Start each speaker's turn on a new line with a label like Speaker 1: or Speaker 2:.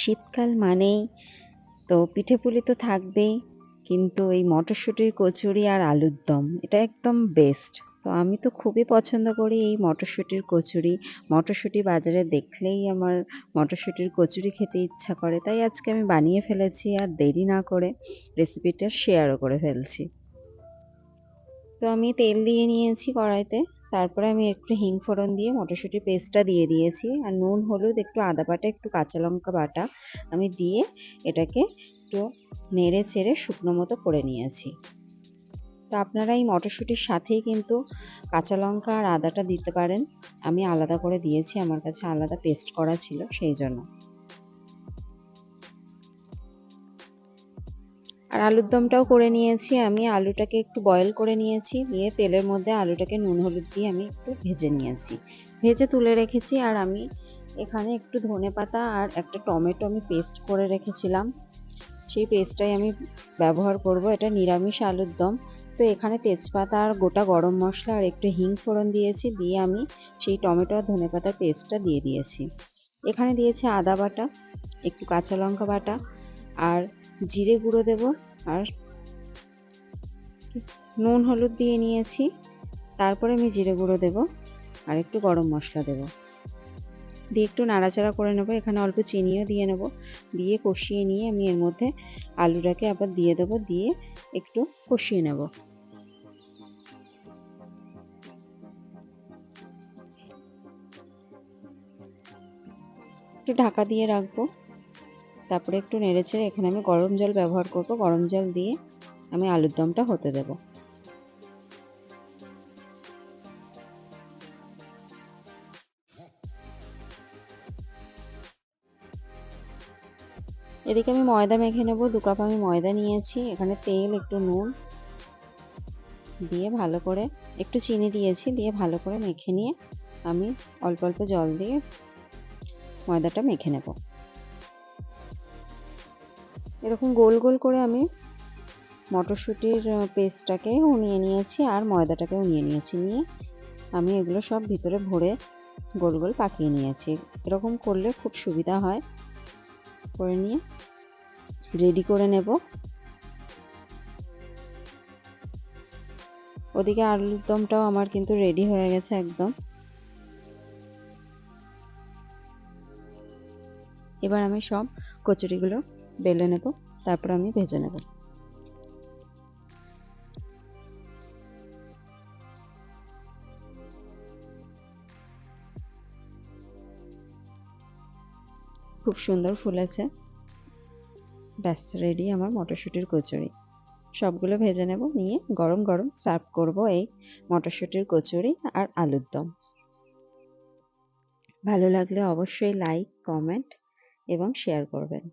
Speaker 1: শীতকাল মানেই তো পিঠেপুলি তো থাকবেই, কিন্তু এই মটরশুঁটির কচুরি আর আলুর দম এটা একদম বেস্ট। তো আমি তো খুবই পছন্দ করি এই মটরশুঁটির কচুরি। মটরশুঁটি বাজারে দেখলেই আমার মটরশুঁটির কচুরি খেতে ইচ্ছা করে। তাই আজকে আমি বানিয়ে ফেলেছি আর দেরি না করে রেসিপিটা শেয়ারও করে ফেলছি। তো আমি তেল দিয়ে নিয়েছি কড়াইতে। তারপরে আমি একটু হিং ফোড়ন দিয়ে মটরশুঁটির পেস্টটা দিয়ে দিয়েছি। আর নুন, হলুদ, একটু আদা বাটা, একটু কাঁচা লঙ্কা বাটা আমি দিয়ে এটাকে একটু নেড়ে চেড়ে শুকনো মতো করে নিয়েছি। তো আপনারা এই মটরশুঁটির সাথেই কিন্তু কাঁচা লঙ্কা আর আদাটা দিতে পারেন। আমি আলাদা করে দিয়েছি, আমার কাছে আলাদা পেস্ট করা ছিল সেই জন্য। আর আলুর দমটাও করে নিয়েছি আমি। আলুটাকে একটু বয়েল করে নিয়েছি, দিয়ে তেলের মধ্যে আলুটাকে নুন হলুদ দিয়ে আমি একটু ভেজে নিয়েছি, ভেজে তুলে রেখেছি। আর আমি এখানে একটু ধনেপাতা আর একটা টমেটো আমি পেস্ট করে রেখেছিলাম, সেই পেস্টটাই আমি ব্যবহার করব। এটা নিরামিষ আলুর দম। তো এখানে তেজপাতা আর গোটা গরম মশলা আর একটু হিং ফোড়ন দিয়েছি, দিয়ে আমি সেই টমেটো আর ধনেপাতার পেস্টটা দিয়ে দিয়েছি। এখানে দিয়েছি আদা বাটা, একটু কাঁচা লঙ্কা বাটা আর জিরে গুঁড়ো দেব, আর নুন হলুদ দিয়ে নিয়েছি। তারপরে আমি জিরে গুঁড়ো দেব আর একটু গরম মশলা দেব, দিয়ে একটু নাড়াচাড়া করে নেব। এখানে অল্প চিনিও দিয়ে নেব, দিয়ে কষিয়ে নিয়ে আমি এর মধ্যে আলুটাকে আবার দিয়ে দেবো, দিয়ে একটু কষিয়ে নেব। একটু ঢাকা দিয়ে রাখবো, তারপরে একটু নেড়েচেড়ে এখানে আমি গরম জল ব্যবহার করব। গরম জল দিয়ে আমি আলুর দমটা হতে দেব। এদিকে আমি ময়দা মেখে নেব। 2 কাপ আমি ময়দা নিয়েছি। এখানে তেল, একটু নুন দিয়ে ভালো করে, একটু চিনি দিয়েছি, দিয়ে ভালো করে মেখে নিয়ে আমি অল্প অল্প জল দিয়ে ময়দাটা মেখে নেব। এরকম গোল গোল করে আমি মটরশুঁটির পেস্টটাকেও নিয়ে নিয়েছি আর ময়দাটাকেও নিয়ে নিয়েছি, নিয়ে আমি এগুলো সব ভিতরে ভরে গোল গোল পাকিয়ে নিয়েছি। এরকম করলে খুব সুবিধা হয়। করে নিয়ে রেডি করে নেব। ওদিকে আলুর দমটাও আমার কিন্তু রেডি হয়ে গেছে একদম। এবার আমি সব কচুরিগুলো বেলে নেব, তারপর আমি ভেজে নেব। খুব সুন্দর ফুলেছে। ব্যাস রেডি আমার মটরশুঁটির কচুরি। সবগুলো ভেজে নেব, নিয়ে গরম গরম সার্ভ করব এই মটরশুঁটির কচুরি আর আলুর দম। ভালো লাগলে অবশ্যই লাইক, কমেন্ট এবং শেয়ার করবেন।